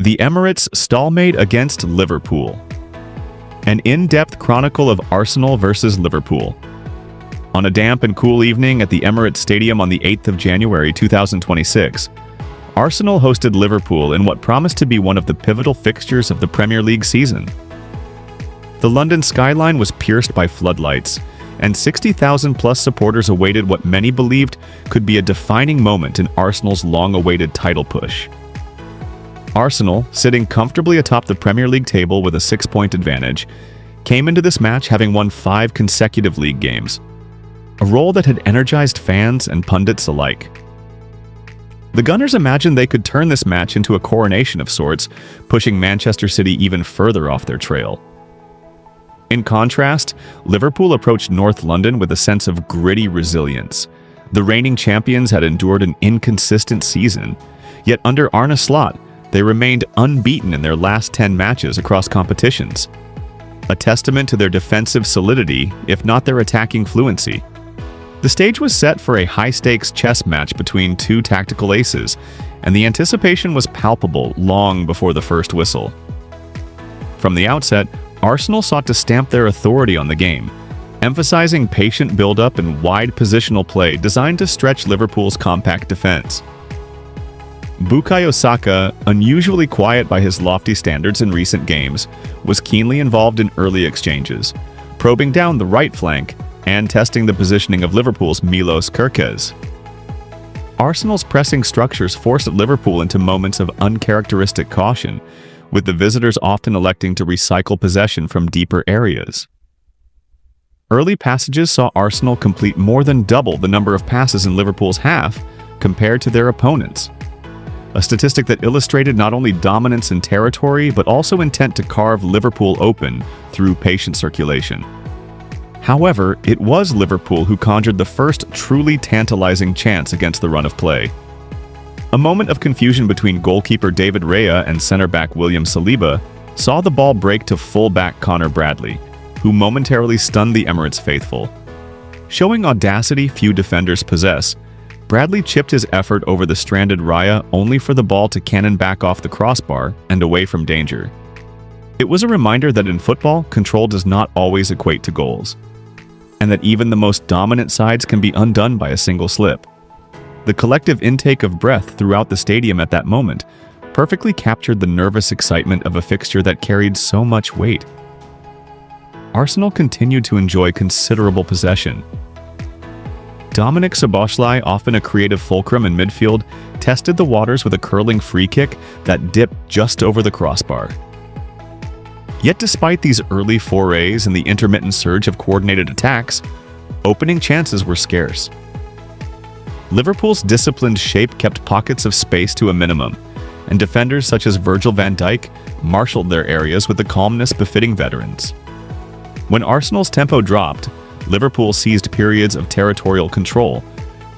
The Emirates stalemate against Liverpool. An in-depth chronicle of Arsenal versus Liverpool. On a damp and cool evening at the Emirates Stadium on the 8th of January 2026, Arsenal hosted Liverpool in what promised to be one of the pivotal fixtures of the Premier League season. The London skyline was pierced by floodlights, and 60,000-plus supporters awaited what many believed could be a defining moment in Arsenal's long-awaited title push. Arsenal, sitting comfortably atop the Premier League table with a 6-point advantage, came into this match having won 5 consecutive league games, a role that had energized fans and pundits alike. The Gunners imagined they could turn this match into a coronation of sorts, pushing Manchester City even further off their trail. In contrast, Liverpool approached North London with a sense of gritty resilience. The reigning champions had endured an inconsistent season, yet under Arne Slot, they remained unbeaten in their last 10 matches across competitions, a testament to their defensive solidity, if not their attacking fluency. The stage was set for a high-stakes chess match between two tactical aces, and the anticipation was palpable long before the first whistle. From the outset, Arsenal sought to stamp their authority on the game, emphasizing patient build-up and wide positional play designed to stretch Liverpool's compact defense. Bukayo Saka, unusually quiet by his lofty standards in recent games, was keenly involved in early exchanges, probing down the right flank and testing the positioning of Liverpool's Milos Kerkez. Arsenal's pressing structures forced Liverpool into moments of uncharacteristic caution, with the visitors often electing to recycle possession from deeper areas. Early passages saw Arsenal complete more than double the number of passes in Liverpool's half compared to their opponents, a statistic that illustrated not only dominance in territory but also intent to carve Liverpool open through patient circulation. However, it was Liverpool who conjured the first truly tantalizing chance against the run of play. A moment of confusion between goalkeeper David Raya and center-back William Saliba saw the ball break to full-back Connor Bradley, who momentarily stunned the Emirates faithful. Showing audacity few defenders possess, Bradley chipped his effort over the stranded Raya only for the ball to cannon back off the crossbar and away from danger. It was a reminder that in football, control does not always equate to goals, and that even the most dominant sides can be undone by a single slip. The collective intake of breath throughout the stadium at that moment perfectly captured the nervous excitement of a fixture that carried so much weight. Arsenal continued to enjoy considerable possession. Dominic Szoboszlai, often a creative fulcrum in midfield, tested the waters with a curling free kick that dipped just over the crossbar. Yet despite these early forays and the intermittent surge of coordinated attacks, opening chances were scarce. Liverpool's disciplined shape kept pockets of space to a minimum, and defenders such as Virgil van Dijk marshaled their areas with the calmness befitting veterans. When Arsenal's tempo dropped, Liverpool seized periods of territorial control,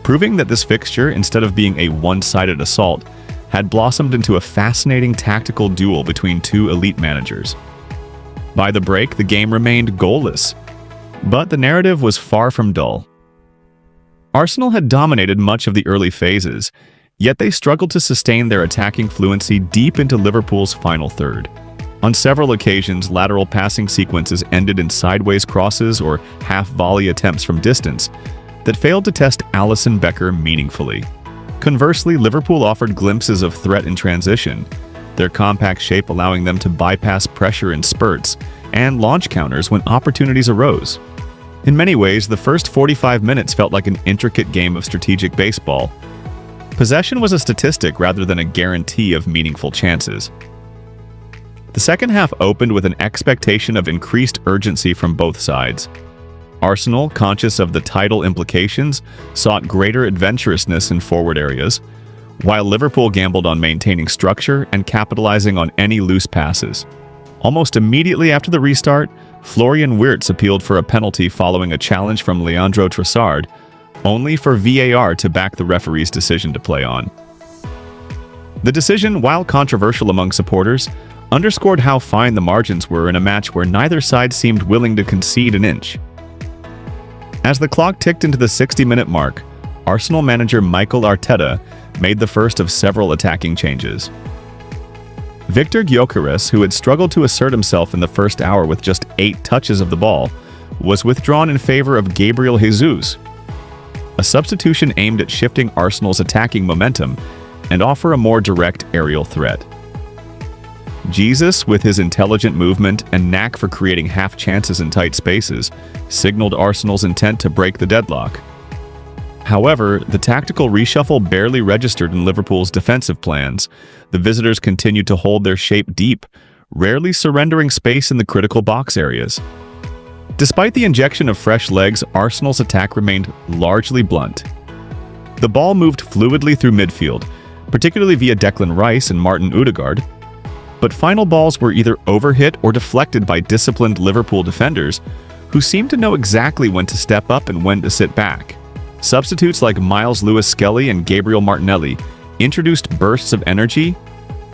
proving that this fixture, instead of being a one-sided assault, had blossomed into a fascinating tactical duel between two elite managers. By the break, the game remained goalless, but the narrative was far from dull. Arsenal had dominated much of the early phases, yet they struggled to sustain their attacking fluency deep into Liverpool's final third. On several occasions, lateral passing sequences ended in sideways crosses or half-volley attempts from distance that failed to test Alisson Becker meaningfully. Conversely, Liverpool offered glimpses of threat in transition, their compact shape allowing them to bypass pressure in spurts and launch counters when opportunities arose. In many ways, the first 45 minutes felt like an intricate game of strategic baseball. Possession was a statistic rather than a guarantee of meaningful chances. The second half opened with an expectation of increased urgency from both sides. Arsenal, conscious of the title implications, sought greater adventurousness in forward areas, while Liverpool gambled on maintaining structure and capitalizing on any loose passes. Almost immediately after the restart, Florian Wirtz appealed for a penalty following a challenge from Leandro Trossard, only for VAR to back the referee's decision to play on. The decision, while controversial among supporters, underscored how fine the margins were in a match where neither side seemed willing to concede an inch. As the clock ticked into the 60-minute mark, Arsenal manager Mikel Arteta made the first of several attacking changes. Victor Gyökeres, who had struggled to assert himself in the first hour with just 8 touches of the ball, was withdrawn in favor of Gabriel Jesus, a substitution aimed at shifting Arsenal's attacking momentum and offer a more direct aerial threat. Jesus, with his intelligent movement and knack for creating half chances in tight spaces, signaled Arsenal's intent to break the deadlock. However, the tactical reshuffle barely registered in Liverpool's defensive plans. The visitors continued to hold their shape deep, rarely surrendering space in the critical box areas. Despite the injection of fresh legs, Arsenal's attack remained largely blunt. The ball moved fluidly through midfield, particularly via Declan Rice and Martin Odegaard, but final balls were either overhit or deflected by disciplined Liverpool defenders who seemed to know exactly when to step up and when to sit back. Substitutes like Miles Lewis-Skelly and Gabriel Martinelli introduced bursts of energy,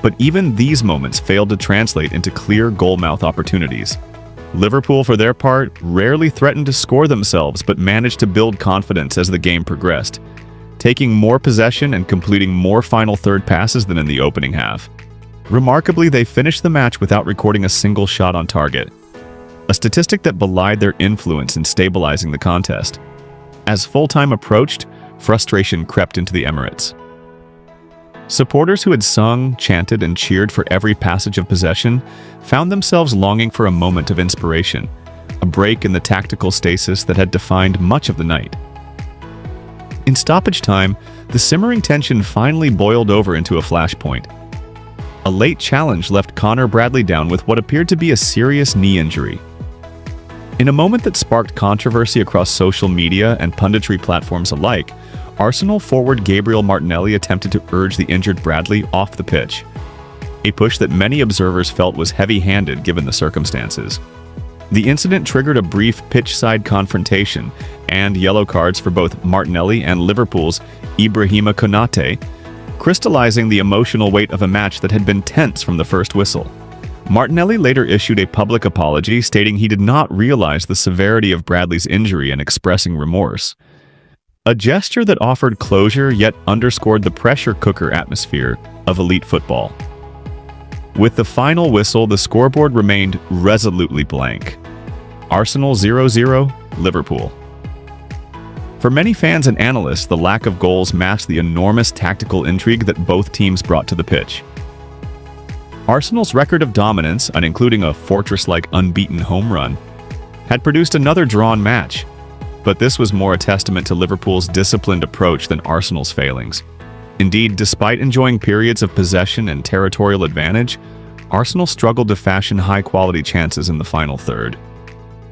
but even these moments failed to translate into clear goal-mouth opportunities. Liverpool, for their part, rarely threatened to score themselves but managed to build confidence as the game progressed, taking more possession and completing more final third passes than in the opening half. Remarkably, they finished the match without recording a single shot on target, a statistic that belied their influence in stabilizing the contest. As full-time approached, frustration crept into the Emirates. Supporters who had sung, chanted, and cheered for every passage of possession found themselves longing for a moment of inspiration, a break in the tactical stasis that had defined much of the night. In stoppage time, the simmering tension finally boiled over into a flashpoint. A late challenge left Connor Bradley down with what appeared to be a serious knee injury. In a moment that sparked controversy across social media and punditry platforms alike, Arsenal forward Gabriel Martinelli attempted to urge the injured Bradley off the pitch, a push that many observers felt was heavy-handed given the circumstances. The incident triggered a brief pitch-side confrontation and yellow cards for both Martinelli and Liverpool's Ibrahima Konate, crystallizing the emotional weight of a match that had been tense from the first whistle. Martinelli later issued a public apology, stating he did not realize the severity of Bradley's injury and expressing remorse. A gesture that offered closure yet underscored the pressure cooker atmosphere of elite football. With the final whistle, the scoreboard remained resolutely blank. Arsenal 0-0, Liverpool. For many fans and analysts, the lack of goals masked the enormous tactical intrigue that both teams brought to the pitch. Arsenal's record of dominance, and including a fortress-like unbeaten home run, had produced another drawn match, but this was more a testament to Liverpool's disciplined approach than Arsenal's failings. Indeed, despite enjoying periods of possession and territorial advantage, Arsenal struggled to fashion high-quality chances in the final third,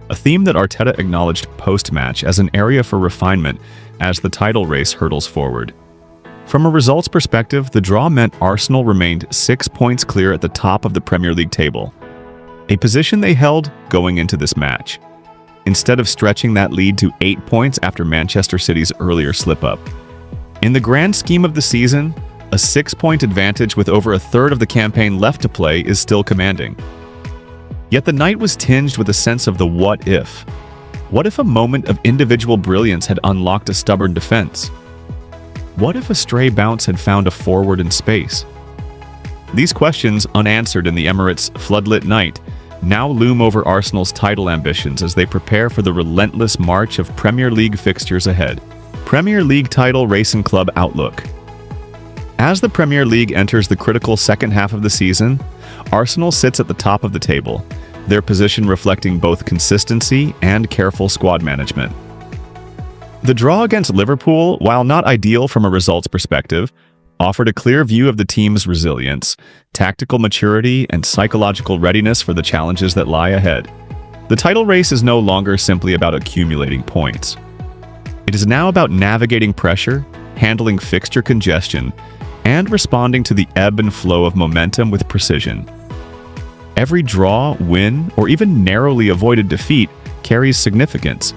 a theme that Arteta acknowledged post-match as an area for refinement as the title race hurtles forward. From a results perspective, the draw meant Arsenal remained 6 points clear at the top of the Premier League table, a position they held going into this match, instead of stretching that lead to 8 points after Manchester City's earlier slip-up. In the grand scheme of the season, a 6-point advantage with over a third of the campaign left to play is still commanding. Yet the night was tinged with a sense of the what if. What if a moment of individual brilliance had unlocked a stubborn defense? What if a stray bounce had found a forward in space? These questions, unanswered in the Emirates' floodlit night, now loom over Arsenal's title ambitions as they prepare for the relentless march of Premier League fixtures ahead. Premier League title race and club outlook. As the Premier League enters the critical second half of the season, Arsenal sits at the top of the table, their position reflecting both consistency and careful squad management. The draw against Liverpool, while not ideal from a results perspective, offered a clear view of the team's resilience, tactical maturity, and psychological readiness for the challenges that lie ahead. The title race is no longer simply about accumulating points. It is now about navigating pressure, handling fixture congestion, and responding to the ebb and flow of momentum with precision. Every draw, win, or even narrowly avoided defeat carries significance,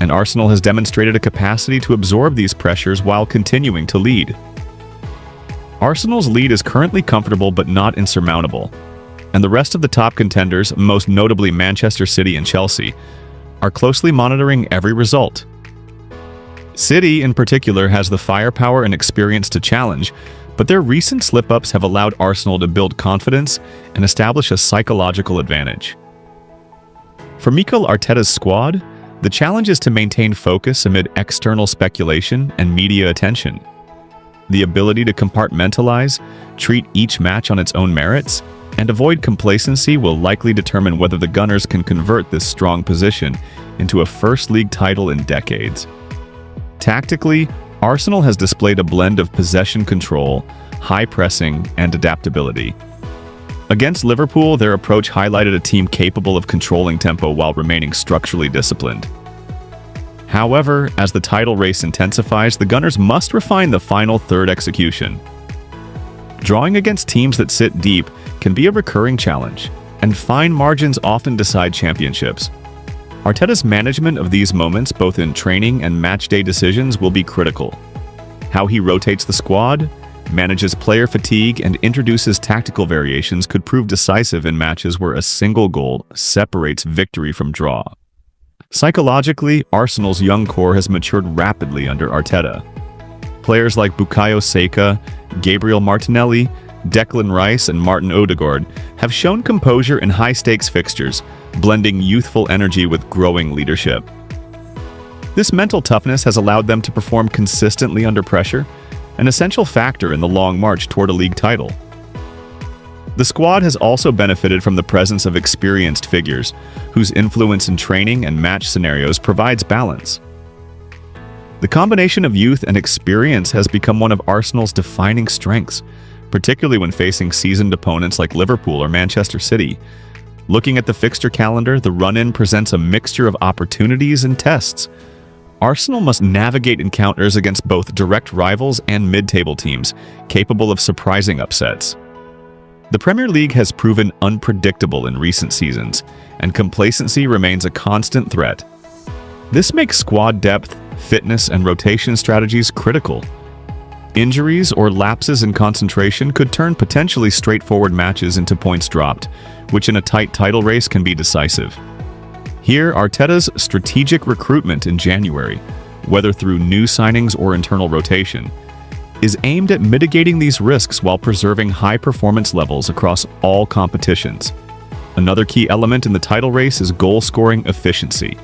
and Arsenal has demonstrated a capacity to absorb these pressures while continuing to lead. Arsenal's lead is currently comfortable but not insurmountable, and the rest of the top contenders, most notably Manchester City and Chelsea, are closely monitoring every result. City, in particular, has the firepower and experience to challenge, But their recent slip-ups have allowed Arsenal to build confidence and establish a psychological advantage. For Mikel Arteta's squad, the challenge is to maintain focus amid external speculation and media attention. The ability to compartmentalize, treat each match on its own merits, and avoid complacency will likely determine whether the Gunners can convert this strong position into a first league title in decades. Tactically, Arsenal has displayed a blend of possession control, high pressing, and adaptability. Against Liverpool, their approach highlighted a team capable of controlling tempo while remaining structurally disciplined. However, as the title race intensifies, the Gunners must refine the final third execution. Drawing against teams that sit deep can be a recurring challenge, and fine margins often decide championships. Arteta's management of these moments, both in training and matchday decisions, will be critical. How he rotates the squad, manages player fatigue, and introduces tactical variations could prove decisive in matches where a single goal separates victory from draw. Psychologically, Arsenal's young core has matured rapidly under Arteta. Players like Bukayo Saka, Gabriel Martinelli, Declan Rice, and Martin Odegaard have shown composure in high-stakes fixtures, blending youthful energy with growing leadership. This mental toughness has allowed them to perform consistently under pressure, an essential factor in the long march toward a league title. The squad has also benefited from the presence of experienced figures, whose influence in training and match scenarios provides balance. The combination of youth and experience has become one of Arsenal's defining strengths, particularly when facing seasoned opponents like Liverpool or Manchester City. Looking at the fixture calendar, the run-in presents a mixture of opportunities and tests. Arsenal must navigate encounters against both direct rivals and mid-table teams, capable of surprising upsets. The Premier League has proven unpredictable in recent seasons, and complacency remains a constant threat. This makes squad depth, fitness, and rotation strategies critical. Injuries or lapses in concentration could turn potentially straightforward matches into points dropped, which in a tight title race can be decisive. Here, Arteta's strategic recruitment in January, whether through new signings or internal rotation, is aimed at mitigating these risks while preserving high performance levels across all competitions. Another key element in the title race is goal-scoring efficiency.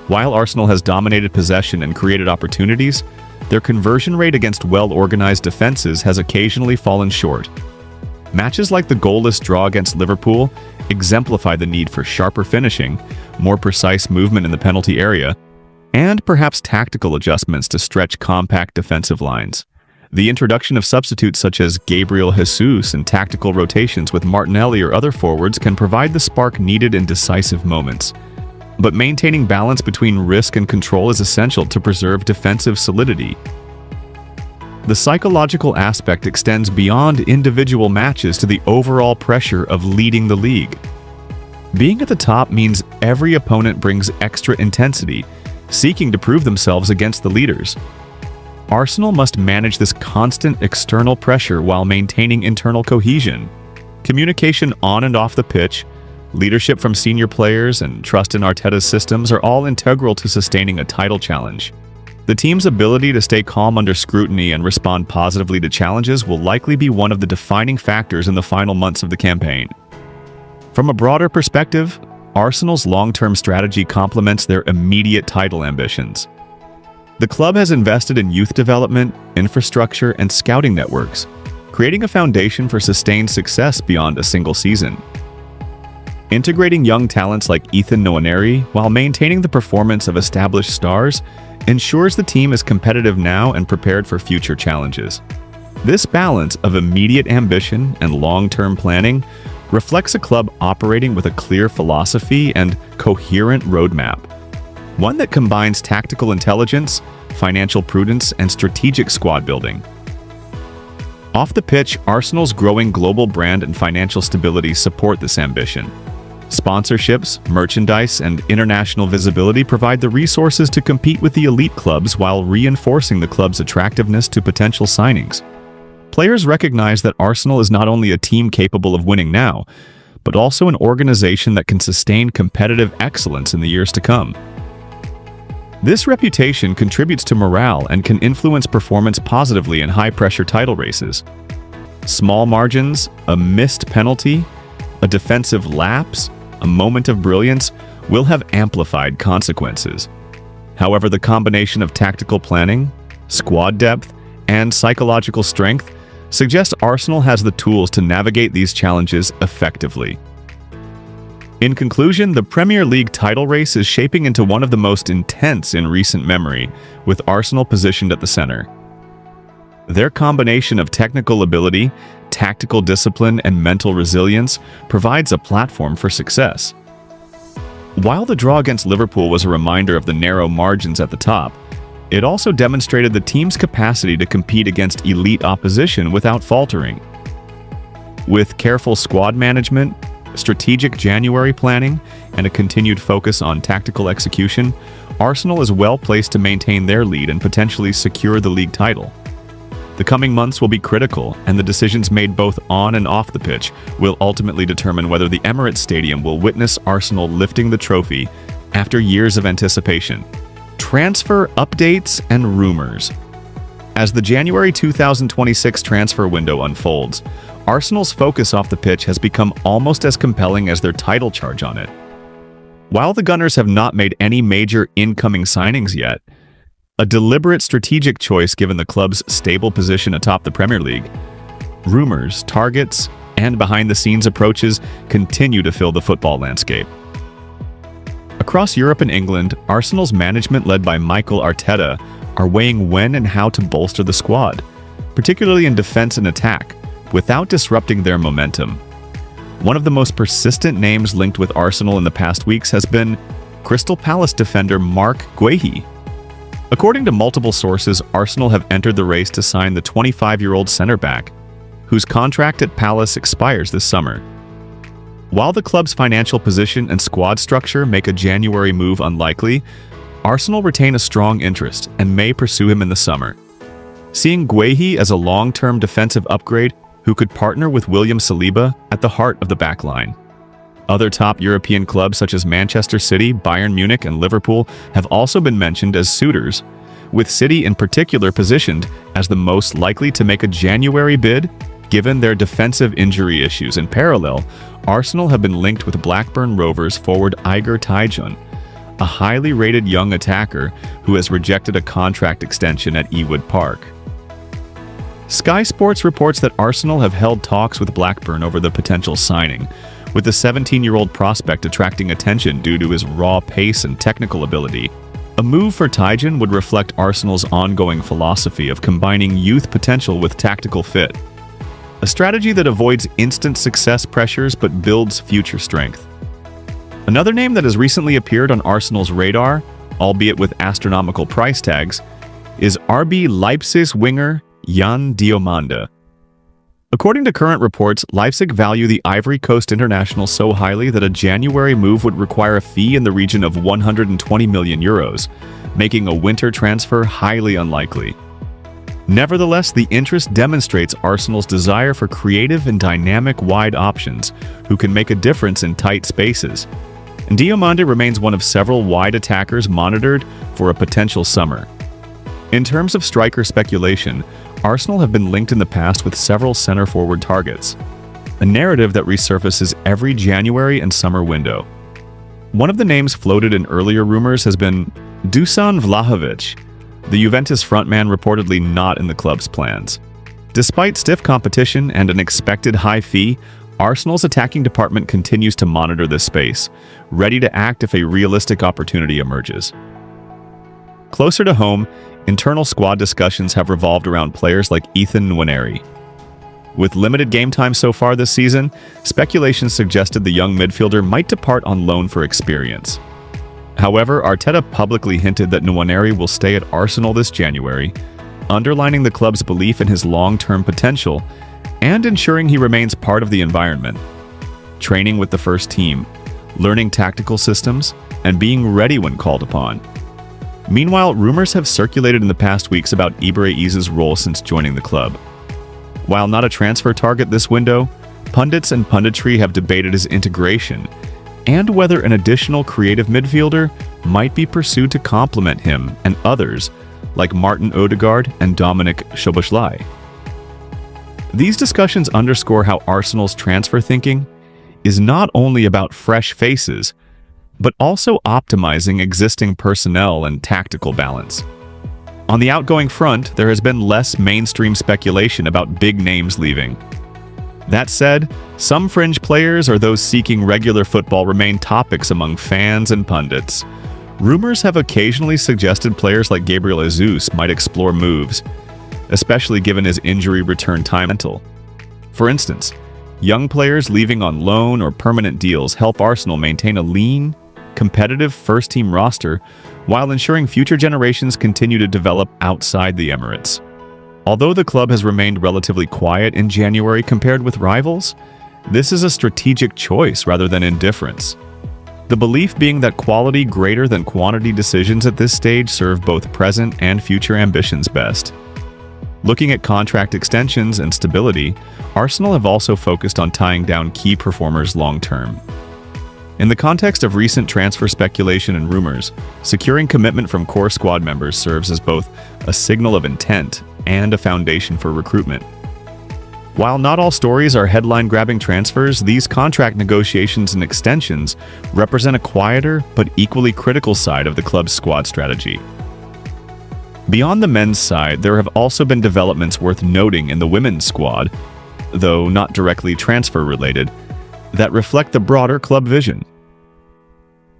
While Arsenal has dominated possession and created opportunities, their conversion rate against well-organized defenses has occasionally fallen short. Matches like the goalless draw against Liverpool exemplify the need for sharper finishing, more precise movement in the penalty area, and perhaps tactical adjustments to stretch compact defensive lines. The introduction of substitutes such as Gabriel Jesus and tactical rotations with Martinelli or other forwards can provide the spark needed in decisive moments. But maintaining balance between risk and control is essential to preserve defensive solidity. The psychological aspect extends beyond individual matches to the overall pressure of leading the league. Being at the top means every opponent brings extra intensity, seeking to prove themselves against the leaders. Arsenal must manage this constant external pressure while maintaining internal cohesion. Communication on and off the pitch, leadership from senior players, and trust in Arteta's systems are all integral to sustaining a title challenge. The team's ability to stay calm under scrutiny and respond positively to challenges will likely be one of the defining factors in the final months of the campaign. From a broader perspective, Arsenal's long-term strategy complements their immediate title ambitions. The club has invested in youth development, infrastructure, and scouting networks, creating a foundation for sustained success beyond a single season. Integrating young talents like Ethan Nwaneri while maintaining the performance of established stars ensures the team is competitive now and prepared for future challenges. This balance of immediate ambition and long-term planning reflects a club operating with a clear philosophy and coherent roadmap, one that combines tactical intelligence, financial prudence, and strategic squad building. Off the pitch, Arsenal's growing global brand and financial stability support this ambition. Sponsorships, merchandise, and international visibility provide the resources to compete with the elite clubs while reinforcing the club's attractiveness to potential signings. Players recognize that Arsenal is not only a team capable of winning now, but also an organization that can sustain competitive excellence in the years to come. This reputation contributes to morale and can influence performance positively in high-pressure title races. Small margins, a missed penalty, a defensive lapse, a moment of brilliance will have amplified consequences. However, the combination of tactical planning, squad depth, and psychological strength suggests Arsenal has the tools to navigate these challenges effectively. In conclusion, the Premier League title race is shaping into one of the most intense in recent memory, with Arsenal positioned at the center. Their combination of technical ability, tactical discipline, and mental resilience provides a platform for success. While the draw against Liverpool was a reminder of the narrow margins at the top, it also demonstrated the team's capacity to compete against elite opposition without faltering. With careful squad management, strategic January planning, and a continued focus on tactical execution, Arsenal is well placed to maintain their lead and potentially secure the league title. The coming months will be critical, and the decisions made both on and off the pitch will ultimately determine whether the Emirates Stadium will witness Arsenal lifting the trophy after years of anticipation. Transfer updates and rumors. As the January 2026 transfer window unfolds, Arsenal's focus off the pitch has become almost as compelling as their title charge on it. While the Gunners have not made any major incoming signings yet, a deliberate strategic choice given the club's stable position atop the Premier League, rumors, targets, and behind-the-scenes approaches continue to fill the football landscape. Across Europe and England, Arsenal's management led by Mikel Arteta are weighing when and how to bolster the squad, particularly in defense and attack, without disrupting their momentum. One of the most persistent names linked with Arsenal in the past weeks has been Crystal Palace defender Mark Guehi. According to multiple sources, Arsenal have entered the race to sign the 25-year-old center-back, whose contract at Palace expires this summer. While the club's financial position and squad structure make a January move unlikely, Arsenal retain a strong interest and may pursue him in the summer. Seeing Guehi as a long-term defensive upgrade who could partner with William Saliba at the heart of the backline. Other top European clubs such as Manchester City, Bayern Munich, and Liverpool have also been mentioned as suitors, with City in particular positioned as the most likely to make a January bid given their defensive injury issues. In parallel, Arsenal have been linked with Blackburn Rovers forward Igor Tyjon, a highly rated young attacker who has rejected a contract extension at Ewood Park. Sky Sports reports that Arsenal have held talks with Blackburn over the potential signing, with the 17-year-old prospect attracting attention due to his raw pace and technical ability. A move for Tyjon would reflect Arsenal's ongoing philosophy of combining youth potential with tactical fit, a strategy that avoids instant success pressures but builds future strength. Another name that has recently appeared on Arsenal's radar, albeit with astronomical price tags, is RB Leipzig winger Jan Diomande. According to current reports, Leipzig value the Ivory Coast international so highly that a January move would require a fee in the region of 120 million euros, making a winter transfer highly unlikely. Nevertheless, the interest demonstrates Arsenal's desire for creative and dynamic wide options who can make a difference in tight spaces, and Diomande remains one of several wide attackers monitored for a potential summer. In terms of striker speculation, Arsenal have been linked in the past with several center-forward targets, a narrative that resurfaces every January and summer window. One of the names floated in earlier rumors has been Dusan Vlahovic, the Juventus frontman reportedly not in the club's plans. Despite stiff competition and an expected high fee, Arsenal's attacking department continues to monitor this space, ready to act if a realistic opportunity emerges. Closer to home, internal squad discussions have revolved around players like Ethan Nwaneri. With limited game time so far this season, speculation suggested the young midfielder might depart on loan for experience. However, Arteta publicly hinted that Nwaneri will stay at Arsenal this January, underlining the club's belief in his long-term potential and ensuring he remains part of the environment. Training with the first team, learning tactical systems, and being ready when called upon. Meanwhile, rumors have circulated in the past weeks about Ibrahim's role since joining the club. While not a transfer target this window, pundits and punditry have debated his integration and whether an additional creative midfielder might be pursued to complement him and others like Martin Odegaard and Dominic Szoboszlai. These discussions underscore how Arsenal's transfer thinking is not only about fresh faces, but also optimizing existing personnel and tactical balance. On the outgoing front, there has been less mainstream speculation about big names leaving. That said, some fringe players or those seeking regular football remain topics among fans and pundits. Rumors have occasionally suggested players like Gabriel Jesus might explore moves, especially given his injury return time. For instance, young players leaving on loan or permanent deals help Arsenal maintain a lean, competitive first-team roster while ensuring future generations continue to develop outside the Emirates. Although the club has remained relatively quiet in January compared with rivals, this is a strategic choice rather than indifference. The belief being that quality greater than quantity decisions at this stage serve both present and future ambitions best. Looking at contract extensions and stability, Arsenal have also focused on tying down key performers long-term. In the context of recent transfer speculation and rumors, securing commitment from core squad members serves as both a signal of intent and a foundation for recruitment. While not all stories are headline-grabbing transfers, these contract negotiations and extensions represent a quieter but equally critical side of the club's squad strategy. Beyond the men's side, there have also been developments worth noting in the women's squad, though not directly transfer-related, that reflect the broader club vision.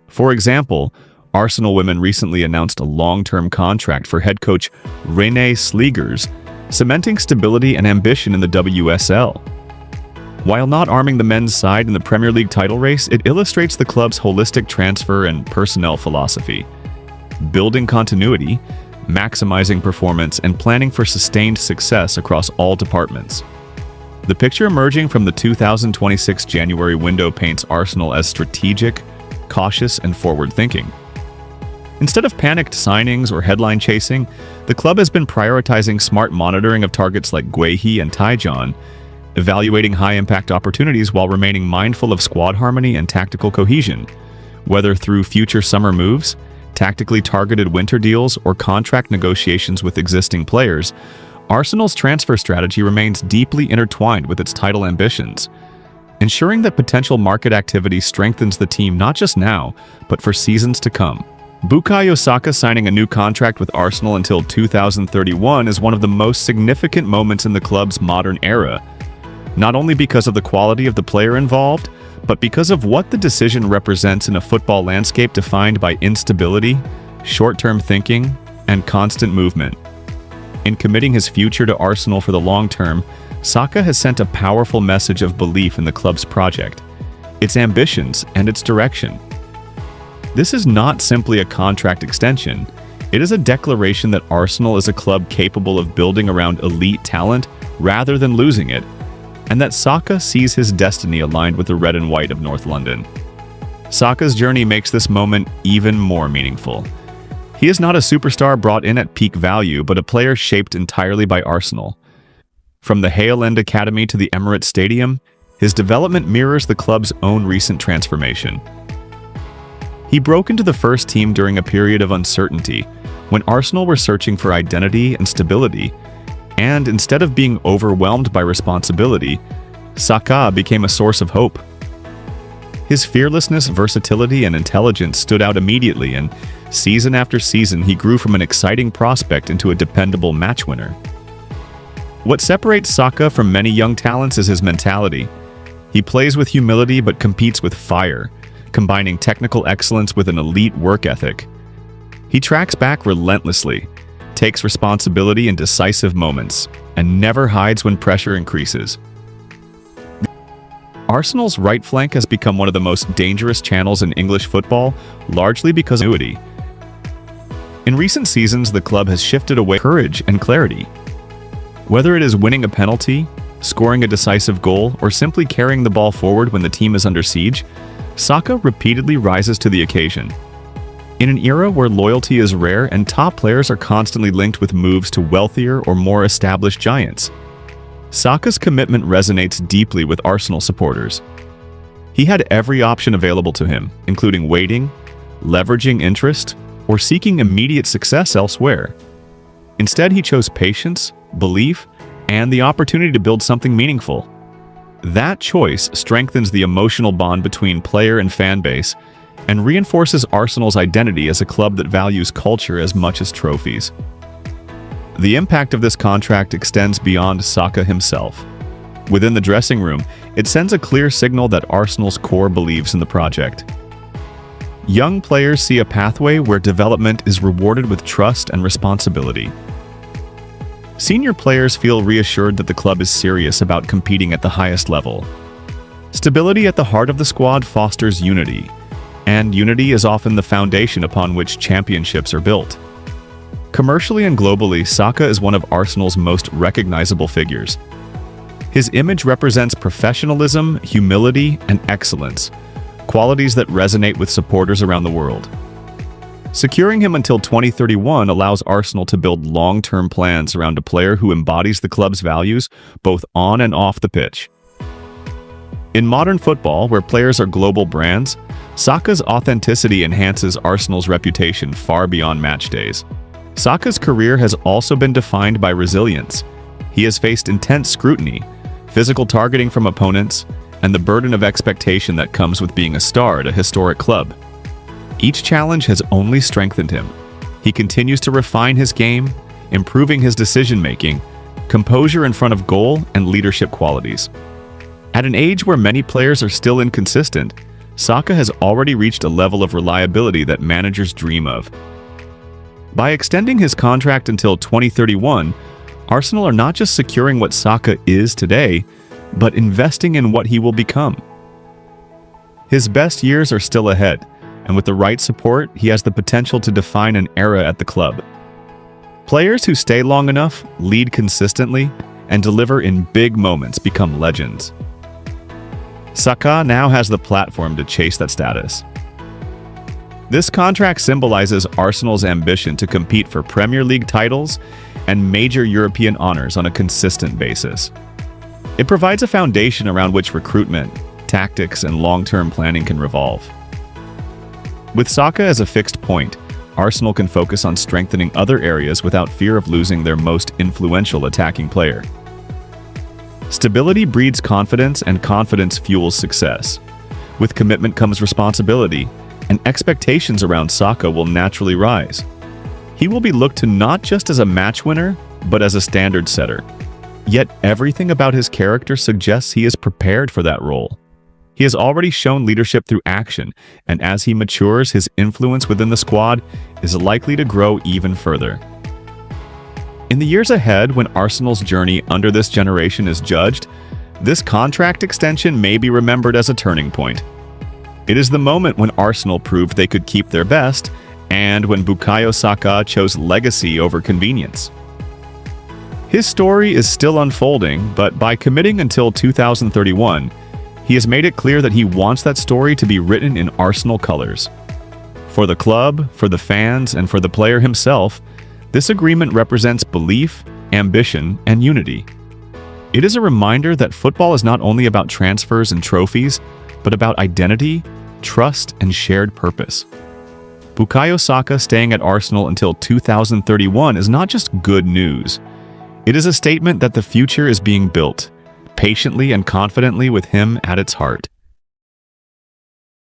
For example, Arsenal women recently announced a long-term contract for head coach René Slegers, cementing stability and ambition in the WSL. While not arming the men's side in the Premier League title race, it illustrates the club's holistic transfer and personnel philosophy: building continuity, maximizing performance, and planning for sustained success across all departments. The picture emerging from the 2026 January window paints Arsenal as strategic, cautious, and forward-thinking. Instead of panicked signings or headline chasing, the club has been prioritizing smart monitoring of targets like Guehi and Tyjon, evaluating high-impact opportunities while remaining mindful of squad harmony and tactical cohesion. Whether through future summer moves, tactically targeted winter deals, or contract negotiations with existing players, Arsenal's transfer strategy remains deeply intertwined with its title ambitions, ensuring that potential market activity strengthens the team not just now, but for seasons to come. Bukayo Saka signing a new contract with Arsenal until 2031 is one of the most significant moments in the club's modern era, not only because of the quality of the player involved, but because of what the decision represents in a football landscape defined by instability, short-term thinking, and constant movement. In committing his future to Arsenal for the long term, Saka has sent a powerful message of belief in the club's project, its ambitions, and its direction. This is not simply a contract extension. It is a declaration that Arsenal is a club capable of building around elite talent rather than losing it, and that Saka sees his destiny aligned with the red and white of North London. Saka's journey makes this moment even more meaningful. He is not a superstar brought in at peak value, but a player shaped entirely by Arsenal. From the Hale End Academy to the Emirates Stadium, his development mirrors the club's own recent transformation. He broke into the first team during a period of uncertainty, when Arsenal were searching for identity and stability, and instead of being overwhelmed by responsibility, Saka became a source of hope. His fearlessness, versatility, and intelligence stood out immediately, and season after season he grew from an exciting prospect into a dependable match winner. What separates Saka from many young talents is his mentality. He plays with humility but competes with fire, combining technical excellence with an elite work ethic. He tracks back relentlessly, takes responsibility in decisive moments, and never hides when pressure increases. Arsenal's right flank has become one of the most dangerous channels in English football, largely because of continuity. In recent seasons, the club has shifted away from courage and clarity. Whether it is winning a penalty, scoring a decisive goal, or simply carrying the ball forward when the team is under siege, Saka repeatedly rises to the occasion. In an era where loyalty is rare and top players are constantly linked with moves to wealthier or more established giants, Saka's commitment resonates deeply with Arsenal supporters. He had every option available to him, including waiting, leveraging interest, or seeking immediate success elsewhere. Instead, he chose patience, belief, and the opportunity to build something meaningful. That choice strengthens the emotional bond between player and fan base and reinforces Arsenal's identity as a club that values culture as much as trophies. The impact of this contract extends beyond Saka himself. Within the dressing room, it sends a clear signal that Arsenal's core believes in the project. Young players see a pathway where development is rewarded with trust and responsibility. Senior players feel reassured that the club is serious about competing at the highest level. Stability at the heart of the squad fosters unity, and unity is often the foundation upon which championships are built. Commercially and globally, Saka is one of Arsenal's most recognizable figures. His image represents professionalism, humility, and excellence, qualities that resonate with supporters around the world. Securing him until 2031 allows Arsenal to build long-term plans around a player who embodies the club's values both on and off the pitch. In modern football, where players are global brands, Saka's authenticity enhances Arsenal's reputation far beyond match days. Saka's career has also been defined by resilience. He has faced intense scrutiny, physical targeting from opponents, and the burden of expectation that comes with being a star at a historic club. Each challenge has only strengthened him. He continues to refine his game, improving his decision-making, composure in front of goal, and leadership qualities. At an age where many players are still inconsistent, Saka has already reached a level of reliability that managers dream of. By extending his contract until 2031, Arsenal are not just securing what Saka is today, but investing in what he will become. His best years are still ahead, and with the right support, he has the potential to define an era at the club. Players who stay long enough, lead consistently, and deliver in big moments become legends. Saka now has the platform to chase that status. This contract symbolizes Arsenal's ambition to compete for Premier League titles and major European honors on a consistent basis. It provides a foundation around which recruitment, tactics, and long-term planning can revolve. With Saka as a fixed point, Arsenal can focus on strengthening other areas without fear of losing their most influential attacking player. Stability breeds confidence, and confidence fuels success. With commitment comes responsibility, and expectations around Saka will naturally rise. He will be looked to not just as a match winner, but as a standard setter. Yet everything about his character suggests he is prepared for that role. He has already shown leadership through action, and as he matures, his influence within the squad is likely to grow even further. In the years ahead, when Arsenal's journey under this generation is judged, this contract extension may be remembered as a turning point. It is the moment when Arsenal proved they could keep their best, and when Bukayo Saka chose legacy over convenience. His story is still unfolding, but by committing until 2031, he has made it clear that he wants that story to be written in Arsenal colors. For the club, for the fans, and for the player himself, this agreement represents belief, ambition, and unity. It is a reminder that football is not only about transfers and trophies, but about identity, trust, and shared purpose. Bukayo Saka staying at Arsenal until 2031 is not just good news. It is a statement that the future is being built, patiently and confidently with him at its heart.